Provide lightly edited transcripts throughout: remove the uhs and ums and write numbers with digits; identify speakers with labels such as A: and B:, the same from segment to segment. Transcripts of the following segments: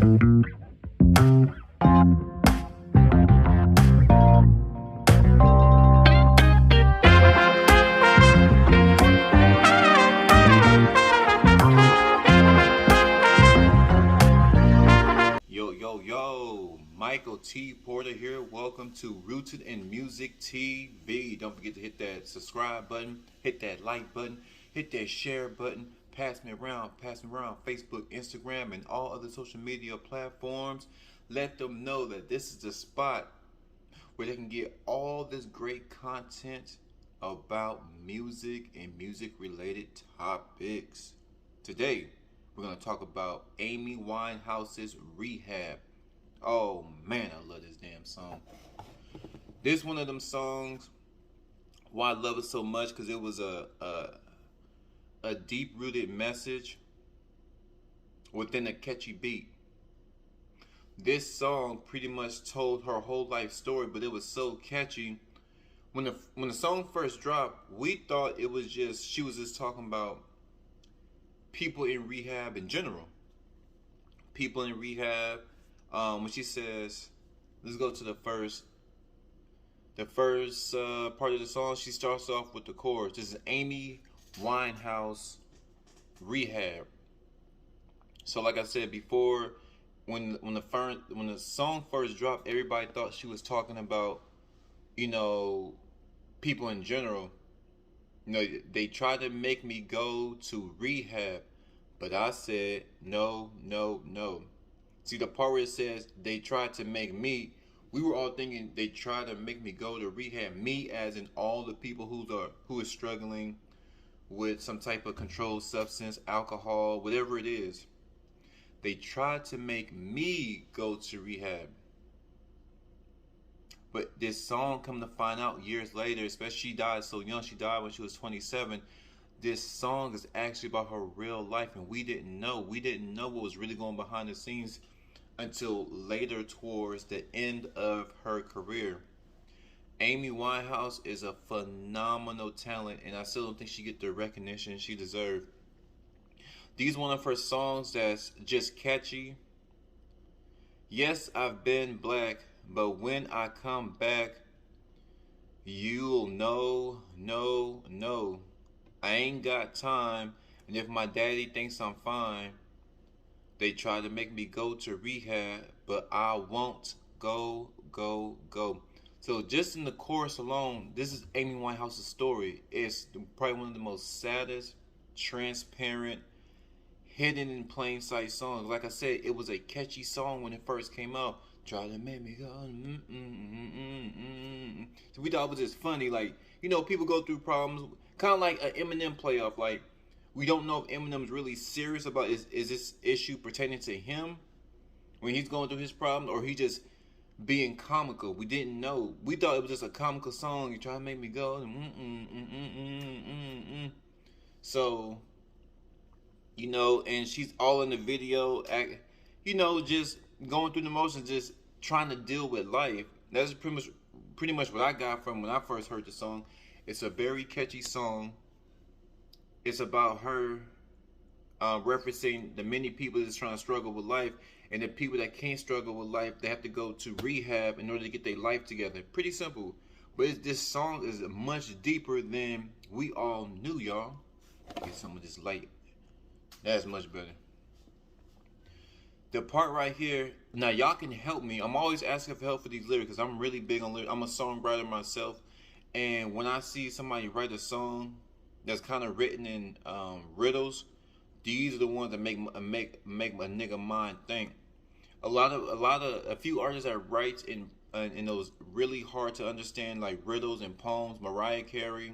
A: Yo, Michael T. Porter here. Welcome to Rooted in Music TV. Don't forget to hit that subscribe button, hit that like button, hit that share button. Pass me around Facebook, Instagram, and all other social media platforms. Let them know that this is the spot where they can get all this great content about music and music related topics. Today, we're going to talk about Amy Winehouse's Rehab. Oh man, I love this damn song. This one of them songs, why I love it so much, because it was a deep-rooted message within a catchy beat. This song pretty much told her whole life story, but it was so catchy. When the song first dropped, we thought it was she was just talking about people in rehab in general. People in rehab. When she says, let's go to the first part of the song. She starts off with the chorus. This is Amy Winehouse Rehab. So like I said before, when the song first dropped, everybody thought she was talking about, people in general. They tried to make me go to rehab, but I said no. See, the part where it says they tried to make me, we were all thinking they tried to make me go to rehab. Me as in all the people who are struggling with some type of controlled substance, alcohol, whatever it is. They tried to make me go to rehab. But this song, come to find out years later, especially she died so young, she died when she was 27. This song is actually about her real life, and we didn't know. We didn't know what was really going behind the scenes until later towards the end of her career. Amy Winehouse is a phenomenal talent, and I still don't think she get the recognition she deserved. These one of her songs that's just catchy. Yes, I've been black, but when I come back, you'll know, no. I ain't got time, and if my daddy thinks I'm fine, they try to make me go to rehab, but I won't go. So just in the chorus alone, this is Amy Winehouse's story. It's probably one of the most saddest, transparent, hidden in plain sight songs. Like I said, it was a catchy song when it first came out. Try to make me go. So we thought it was just funny. Like, people go through problems. Kind of like an Eminem playoff. Like, we don't know if Eminem's really serious about is this issue pertaining to him when he's going through his problem, or he just being comical. We didn't know. We thought it was just a comical song. You try to make me go. So, and she's all in the video, just going through the motions, just trying to deal with life. That's pretty much what I got from when I first heard the song. It's a very catchy song. It's about her referencing the many people that's trying to struggle with life, and the people that can't struggle with life, they have to go to rehab in order to get their life together. Pretty simple. But this song is much deeper than we all knew, y'all. Get some of this light. That's much better. The part right here, now y'all can help me. I'm always asking for help for these lyrics because I'm really big on lyrics. I'm a songwriter myself. And when I see somebody write a song that's kind of written in riddles, these are the ones that make a nigga mind think. A few artists that write in those really hard to understand like riddles and poems. Mariah Carey,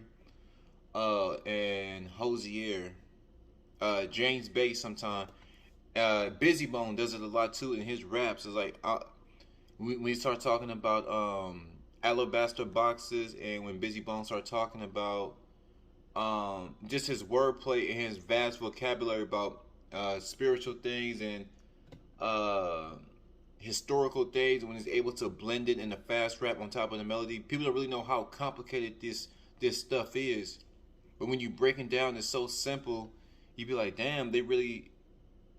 A: and Hosier, James Bay sometimes. Busy Bone does it a lot too in his raps. It's like when you start talking about alabaster boxes, and when Busy Bone start talking about just his wordplay and his vast vocabulary about spiritual things and historical things, when he's able to blend it in a fast rap on top of the melody, people don't really know how complicated this stuff is. But when you break it down, it's so simple. You be like, damn, they really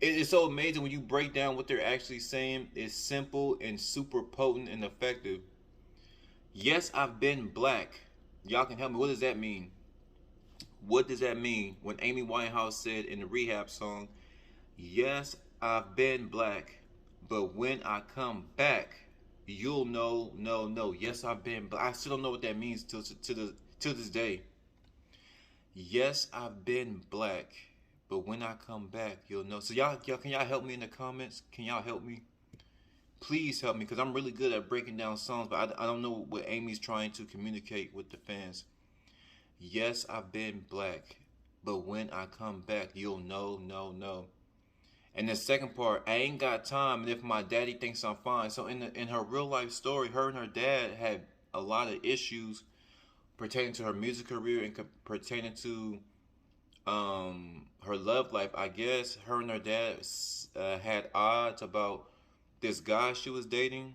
A: It's so amazing when you break down what they're actually saying. It's simple and super potent and effective. Yes, I've been black. Y'all can help me. What does that mean? What does that mean when Amy Winehouse said in the Rehab song, yes, I've been black, but when I come back, you'll know, no, no. Yes, I've been black. I still don't know what that means till this day. Yes, I've been black, but when I come back, you'll know. So y'all, can y'all help me in the comments? Can y'all help me? Please help me, because I'm really good at breaking down songs, but I don't know what Amy's trying to communicate with the fans. Yes, I've been black, but when I come back, you'll know, no, no. And the second part, I ain't got time, and if my daddy thinks I'm fine. So in her real life story, her and her dad had a lot of issues pertaining to her music career and pertaining to her love life. I guess her and her dad had odds about this guy she was dating,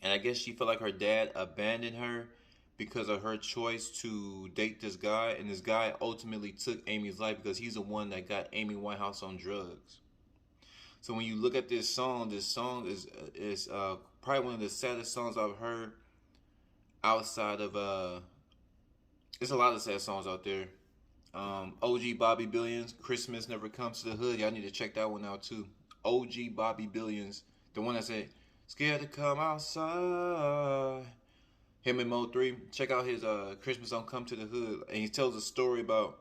A: and I guess she felt like her dad abandoned her because of her choice to date this guy, and this guy ultimately took Amy's life because he's the one that got Amy Winehouse on drugs. So when you look at this song is probably one of the saddest songs I've heard outside of there's a lot of sad songs out there. OG Bobby Billions, Christmas Never Comes to the Hood. Y'all need to check that one out too. OG Bobby Billions, the one that said "Scared to Come Outside." Him and Mo 3. Check out his Christmas Don't Come to the Hood, and he tells a story about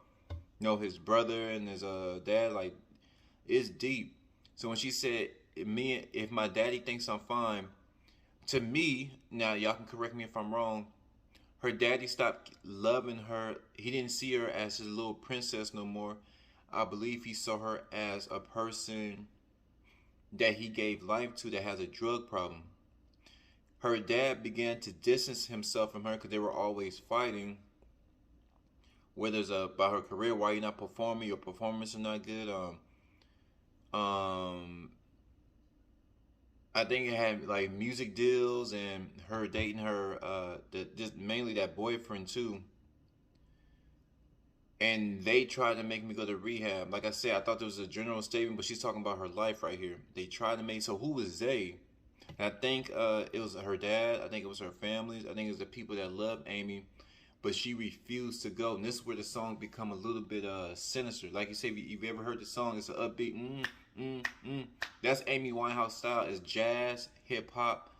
A: his brother and his dad. Like, it's deep. So when she said, "Me, if my daddy thinks I'm fine," to me, now y'all can correct me if I'm wrong, her daddy stopped loving her. He didn't see her as his little princess no more. I believe he saw her as a person that he gave life to that has a drug problem. Her dad began to distance himself from her because they were always fighting. Whether it's about her career, why you're not performing, your performance is not good. Um, I think it had like music deals and her dating her, just mainly that boyfriend too. And they tried to make me go to rehab. Like I said, I thought there was a general statement, but she's talking about her life right here. They tried to make, so who was they? And I think it was her dad. I think it was her family. I think it was the people that loved Amy, but she refused to go. And this is where the song become a little bit sinister. Like you say, if you've ever heard the song, it's an upbeat. That's Amy Winehouse style. It's jazz, hip hop,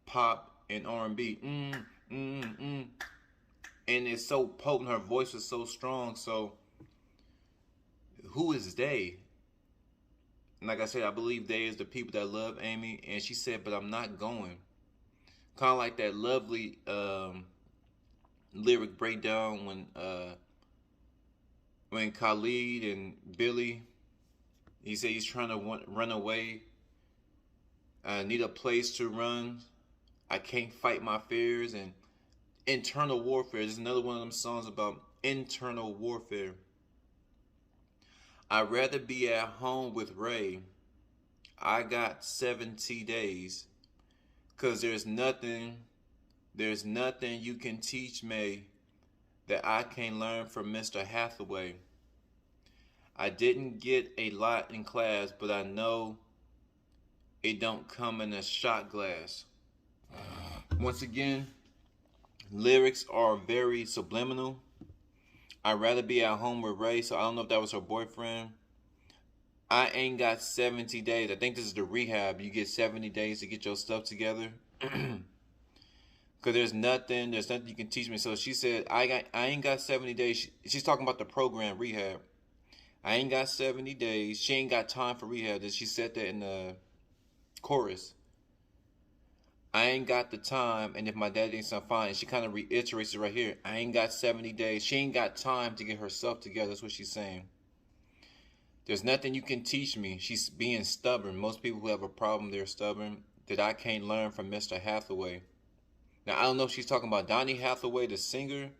A: pop, and R&B. And it's so potent. Her voice was so strong. So who is they? And like I said, I believe they is the people that love Amy. And she said, but I'm not going. Kind of like that lovely lyric breakdown when Khalid and Billy, he said he's trying to run away. I need a place to run. I can't fight my fears. And internal warfare. There's another one of them songs about internal warfare. I'd rather be at home with Ray. I got 70 days. Cause there's nothing you can teach me that I can't learn from Mr. Hathaway. I didn't get a lot in class, but I know it don't come in a shot glass. Once again, lyrics are very subliminal. I'd rather be at home with Ray, so I don't know if that was her boyfriend. I ain't got 70 days. I think this is the rehab. You get 70 days to get your stuff together. Because there's nothing you can teach me. So she said, I ain't got 70 days. She's talking about the program, rehab. I ain't got 70 days. She ain't got time for rehab. She said that in the chorus. I ain't got the time, and if my dad thinks I'm fine, and she kind of reiterates it right here. I ain't got 70 days. She ain't got time to get herself together. That's what she's saying. There's nothing you can teach me. She's being stubborn. Most people who have a problem, they're stubborn. That I can't learn from Mr. Hathaway. Now, I don't know if she's talking about Donny Hathaway, the singer.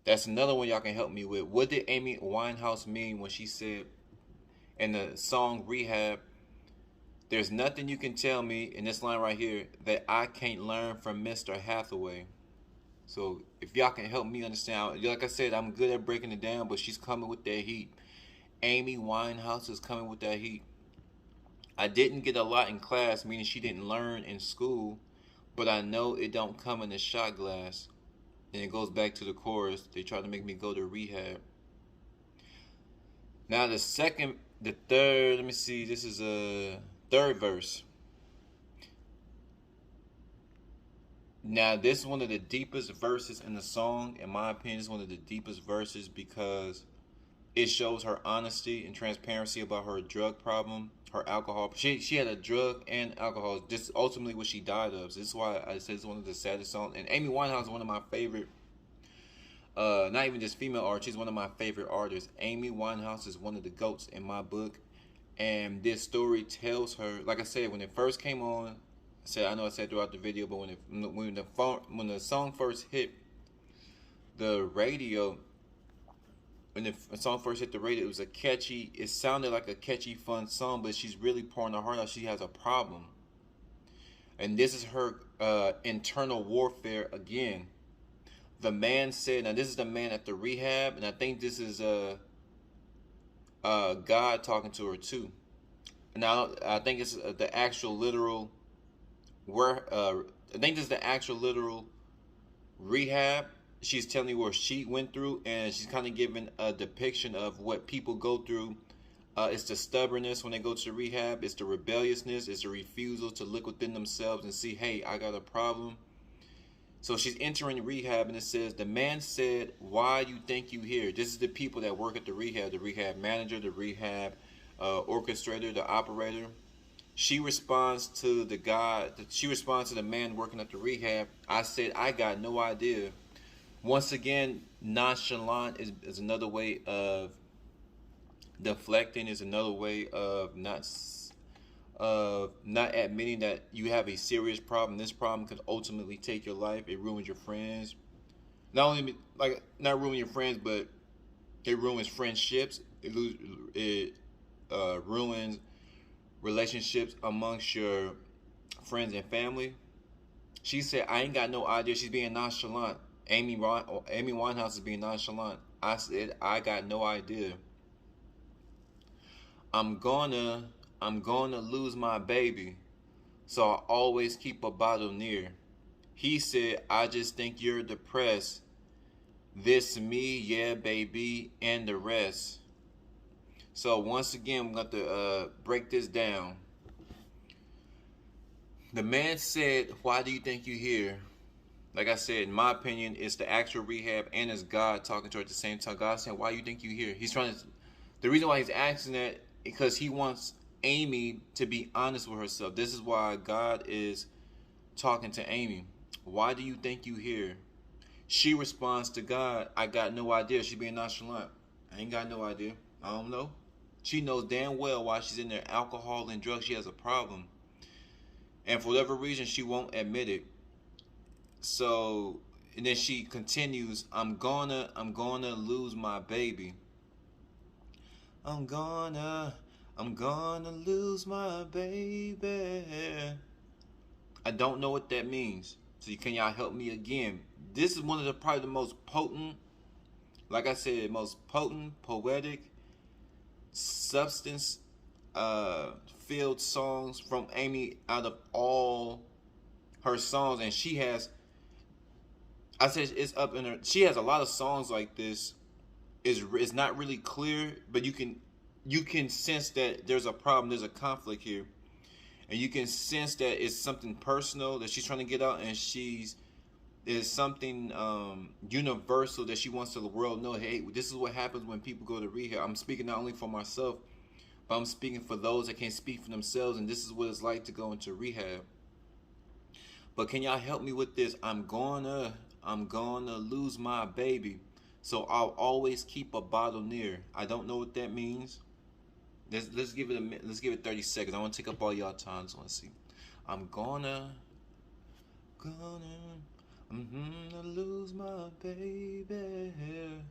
A: That's another one y'all can help me with. What did Amy Winehouse mean when she said in the song Rehab, there's nothing you can tell me, in this line right here, that I can't learn from Mr. Hathaway? So if y'all can help me understand, like I said, I'm good at breaking it down, but she's coming with that heat. Amy Winehouse is coming with that heat. I didn't get a lot in class, meaning she didn't learn in school, but I know it don't come in a shot glass. And it goes back to the chorus. They tried to make me go to rehab. Now the third, let me see, this is a third verse. Now this is one of the deepest verses in the song. In my opinion, it's one of the deepest verses because it shows her honesty and transparency about her drug problem, her alcohol. She had a drug and alcohol. Just ultimately what she died of. So this is why I said it's one of the saddest songs. And Amy Winehouse is one of my favorite. Not even just female artists. She's one of my favorite artists. Amy Winehouse is one of the goats in my book. And this story tells her, like I said, when it first came on, I know I said throughout the video, but when the song first hit the radio, when the song first hit the radio, it sounded like a catchy, fun song, but she's really pouring her heart out. She has a problem. And this is her internal warfare again. The man said, now this is the man at the rehab, and I think this is God talking to her too. Now I think it's the actual literal I think this is the actual literal rehab. She's telling you what she went through, and she's kind of giving a depiction of what people go through. It's the stubbornness when they go to rehab. It's the rebelliousness. It's the refusal to look within themselves and see, hey, I got a problem. So she's entering rehab, and it says, the man said, why you think you here? This is the people that work at the rehab manager, the rehab orchestrator, the operator. She responds to the man working at the rehab. I said, I got no idea. Once again, nonchalant is another way of deflecting, is another way of not admitting that you have a serious problem. This problem could ultimately take your life. It ruins your friends. Not ruin your friends, but it ruins friendships. It ruins relationships amongst your friends and family. She said, I ain't got no idea. She's being nonchalant. Amy Winehouse is being nonchalant. I said, I got no idea. I'm gonna lose my baby, so I always keep a bottle near. He said, I just think you're depressed. This me, yeah, baby, and the rest. So once again, we're going to break this down. The man said, why do you think you're here? Like I said, in my opinion, it's the actual rehab and it's God talking to her at the same time. God saying, why do you think you're here? The reason why he's asking that, because he wants Amy to be honest with herself. This is why God is talking to Amy. Why do you think you here? She responds to God, I got no idea. She's being nonchalant. I ain't got no idea. I don't know. She knows damn well why she's in there. Alcohol and drugs. She has a problem. And for whatever reason, she won't admit it. So, and then she continues, I'm gonna lose my baby. I'm gonna lose my baby. I don't know what that means. So can y'all help me again? This is one of probably the most potent, like I said, most potent, poetic, substance filled songs from Amy out of all her songs. And she has, I said it's up in her, she has a lot of songs like this. It's not really clear, but you can sense that there's a problem, there's a conflict here. And you can sense that it's something personal that she's trying to get out, and is something universal that she wants to the world know. Hey, this is what happens when people go to rehab. I'm speaking not only for myself, but I'm speaking for those that can't speak for themselves, and this is what it's like to go into rehab. But can y'all help me with this? I'm gonna lose my baby, so I'll always keep a bottle near. I don't know what that means. Let's give it 30 seconds. I want to take up all y'all time. So let's see. I'm gonna lose my baby,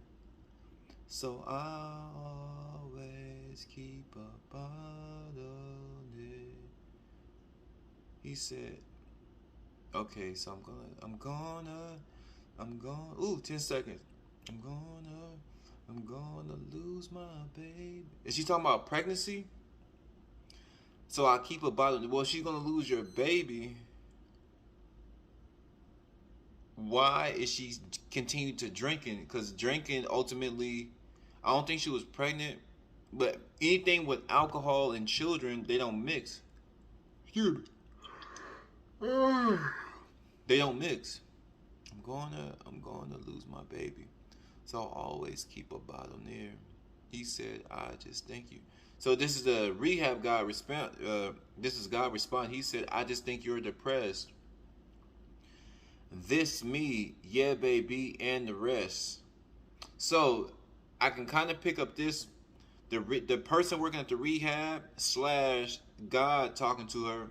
A: so I always keep a bottle near. He said, okay, so I'm gonna, ooh, 10 seconds. I'm I'm gonna lose my baby. Is she talking about pregnancy? So I keep a bottle. Well, she's gonna lose your baby. Why is she continuing to drinking? Because drinking ultimately, I don't think she was pregnant. But anything with alcohol and children, they don't mix. Excuse me. They don't mix. I'm gonna lose my baby. So I'll always keep a bottle near. He said, I just thank you. So this is the Rehab God respond. This is God respond. He said, I just think you're depressed. This me, yeah, baby, and the rest. So I can kind of pick up this the person working at the rehab slash God talking to her,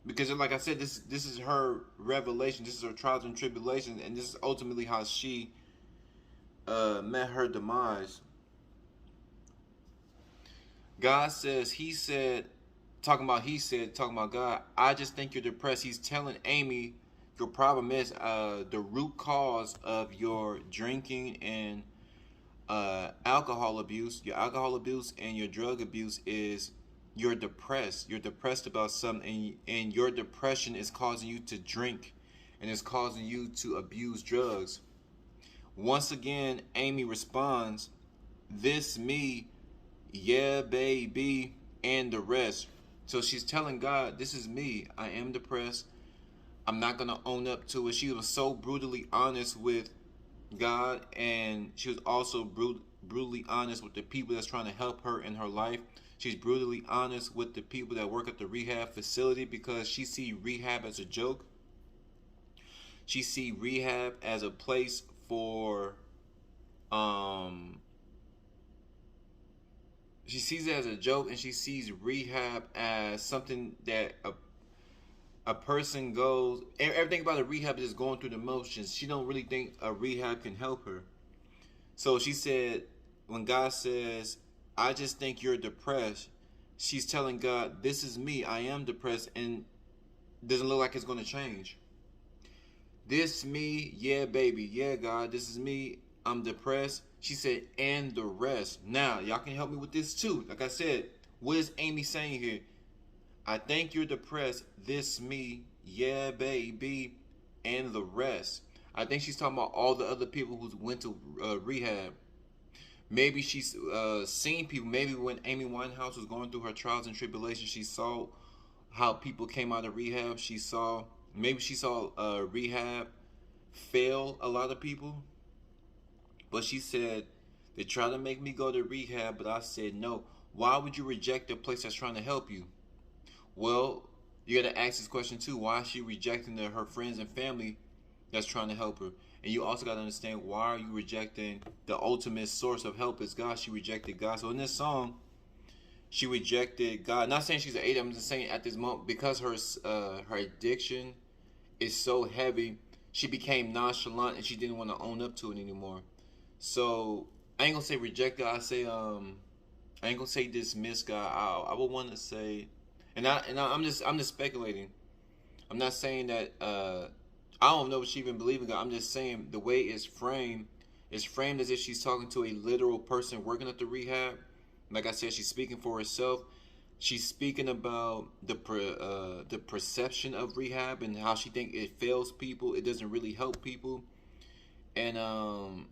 A: because like I said, this is her revelation. This is her trials and tribulations, and this is ultimately how she met her demise. God says, he said, talking about God, I just think you're depressed. He's telling Amy, your problem is the root cause of your drinking and alcohol abuse. Your alcohol abuse and your drug abuse is you're depressed. You're depressed about something, and your depression is causing you to drink and it's causing you to abuse drugs. Once again, Amy responds, this me, yeah, baby, and the rest. So she's telling God, this is me. I am depressed. I'm not going to own up to it. She was so brutally honest with God, and she was also brutally honest with the people that's trying to help her in her life. She's brutally honest with the people that work at the rehab facility, because she see rehab as a joke. She see rehab as a place for she sees it as a joke, and she sees rehab as something that a person goes, everything about a rehab is just going through the motions. She don't really think a rehab can help her. So she said, when God says, I just think you're depressed, she's telling God, this is me, I am depressed, and doesn't look like it's going to change. This me, yeah, baby, yeah, God, this is me, I'm depressed. She said, and the rest. Now, y'all can help me with this too. Like I said, what is Amy saying here? I think you're depressed. This me, yeah, baby, and the rest. I think she's talking about all the other people who went to rehab. Maybe she's seen people. Maybe when Amy Winehouse was going through her trials and tribulations, she saw how people came out of rehab. Maybe she saw rehab fail a lot of people. But she said, they tried to make me go to rehab, but I said no. Why would you reject a place that's trying to help you? Well, you got to ask this question too. Why is she rejecting her friends and family that's trying to help her? And you also got to understand, why are you rejecting the ultimate source of help is God? She rejected God. So in this song, she rejected God. Not saying she's an idiot. I'm just saying at this moment, because her addiction is so heavy, she became nonchalant and she didn't want to own up to it anymore. So I ain't gonna say reject God. I ain't gonna say dismiss God. I would want to say, I'm just speculating. I'm not saying that I don't know if she even believes in God. I'm just saying the way it's framed as if she's talking to a literal person working at the rehab. Like I said, she's speaking for herself. She's speaking about the perception of rehab and how she thinks it fails people. It doesn't really help people, and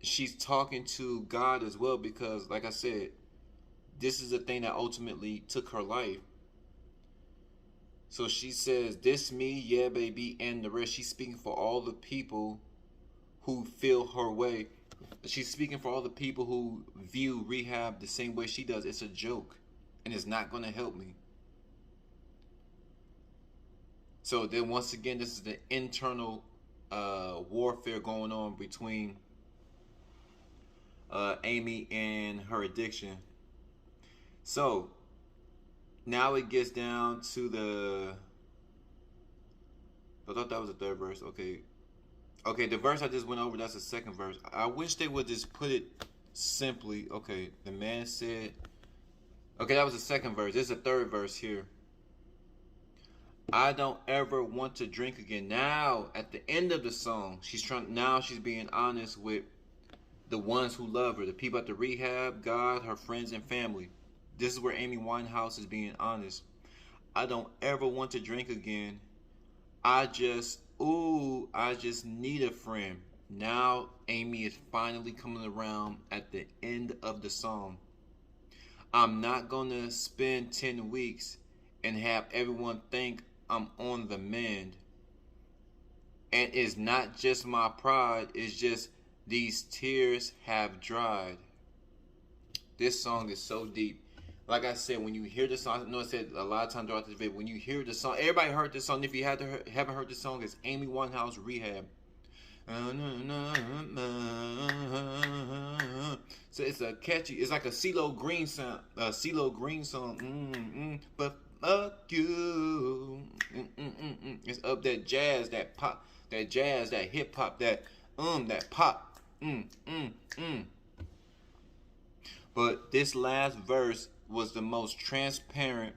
A: she's talking to God as well, because, like I said, this is the thing that ultimately took her life. So she says, this me, yeah, baby, and the rest. She's speaking for all the people who feel her way. She's speaking for all the people who view rehab the same way she does. It's a joke, and it's not going to help me. So then once again, this is the internal warfare going on between Amy and her addiction. So now it gets down to I thought that was the third verse. Okay, the verse I just went over, that's the second verse. I wish they would just put it simply. Okay, the man said, okay, that was the second verse. This is the third verse here. I don't ever want to drink again. Now, at the end of the song, she's being honest with the ones who love her, the people at the rehab, God, her friends, and family. This is where Amy Winehouse is being honest. I don't ever want to drink again. I just need a friend. Now Amy is finally coming around at the end of the song. I'm not gonna spend 10 weeks and have everyone think I'm on the mend. And it's not just my pride, it's just these tears have dried. This song is so deep. Like I said, when you hear the song, I know I said a lot of times throughout this video, when you hear the song, everybody heard this song. If you haven't heard this song, it's Amy Winehouse, Rehab. So it's a catchy, it's like a CeeLo Green sound, CeeLo Green song. But fuck you. It's up that jazz, that pop, that jazz, that hip hop, that pop. But this last verse was the most transparent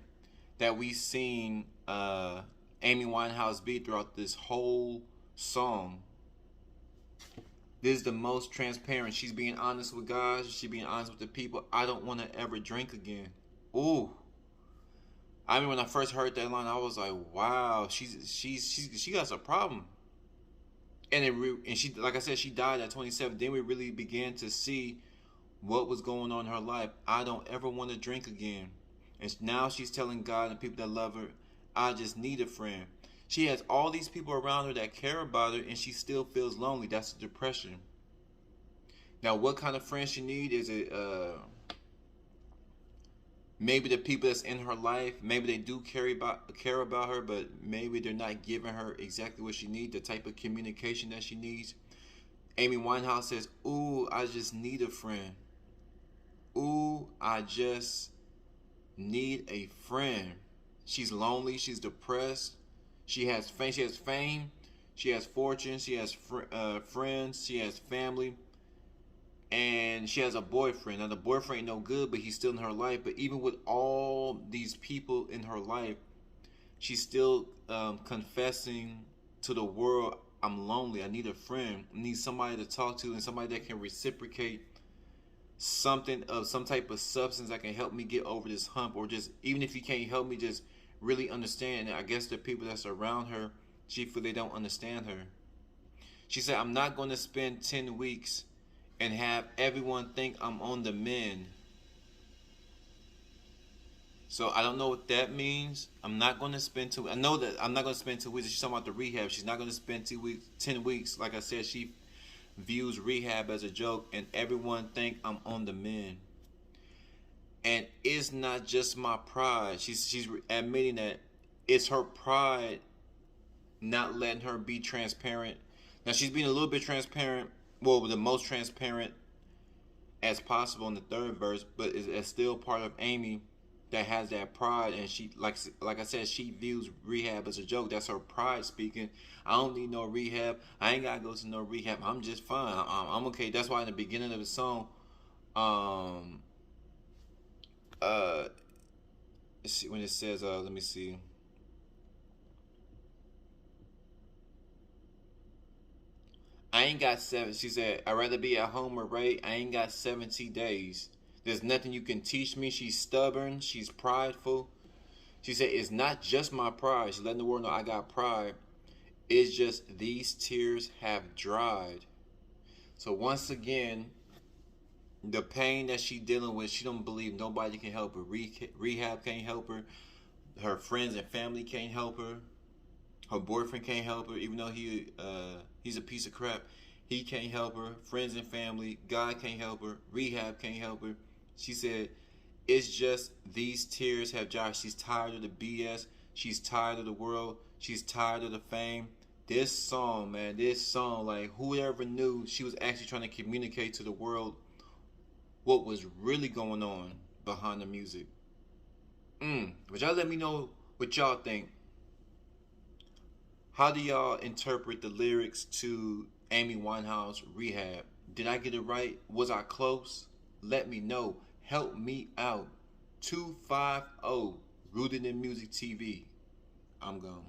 A: that we've seen Amy Winehouse be throughout this whole song. This is the most transparent. She's being honest with God. She's being honest with the people. I don't want to ever drink again. Ooh. I mean, when I first heard that line, I was like, wow, she got a problem. And she, like I said, she died at 27. Then we really began to see what was going on in her life. I don't ever want to drink again. And now she's telling God and people that love her, I just need a friend. She has all these people around her that care about her, and she still feels lonely. That's depression. Now, what kind of friend she need? Is it maybe the people that's in her life, maybe they do care about her, but maybe they're not giving her exactly what she needs, the type of communication that she needs. Amy Winehouse says, ooh, I just need a friend. Ooh, I just need a friend. She's lonely. She's depressed. She has fame. She has fortune. She has friends. She has family. And she has a boyfriend. Now, the boyfriend ain't no good, but he's still in her life. But even with all these people in her life, she's still confessing to the world, I'm lonely. I need a friend. I need somebody to talk to and somebody that can reciprocate something of some type of substance that can help me get over this hump. Or just, even if you can't help me, just really understand. And I guess the people that's around her, she feel they don't understand her. She said, I'm not going to spend 10 weeks and have everyone think I'm on the mend. So I don't know what that means. I'm not going to spend I know that I'm not going to spend 2 weeks. She's talking about the rehab. She's not going to spend 10 weeks. Like I said, she views rehab as a joke, and everyone think I'm on the mend. And it's not just my pride. She's admitting that it's her pride not letting her be transparent. Now she's being a little bit transparent. Well, the most transparent as possible in the third verse, but it's still part of Amy that has that pride, and she, like I said, she views rehab as a joke. That's her pride speaking. I don't need no rehab. I ain't gotta go to no rehab. I'm just fine. I'm okay. That's why in the beginning of the song, when it says, let me see. I ain't got she said, I'd rather be at home or right. I ain't got 70 days. There's nothing you can teach me. She's stubborn. She's prideful. She said, it's not just my pride. She's letting the world know I got pride. It's just these tears have dried. So once again, the pain that she's dealing with, she don't believe nobody can help her. Rehab can't help her. Her friends and family can't help her. Her boyfriend can't help her, even though he's a piece of crap. He can't help her. Friends and family, God can't help her. Rehab can't help her. She said, it's just these tears have dried. She's tired of the BS. She's tired of the world. She's tired of the fame. This song, man, like whoever knew she was actually trying to communicate to the world what was really going on behind the music. But y'all let me know what y'all think. How do y'all interpret the lyrics to Amy Winehouse, Rehab? Did I get it right? Was I close? Let me know. Help me out. 250 Rooted in Music TV. I'm gone.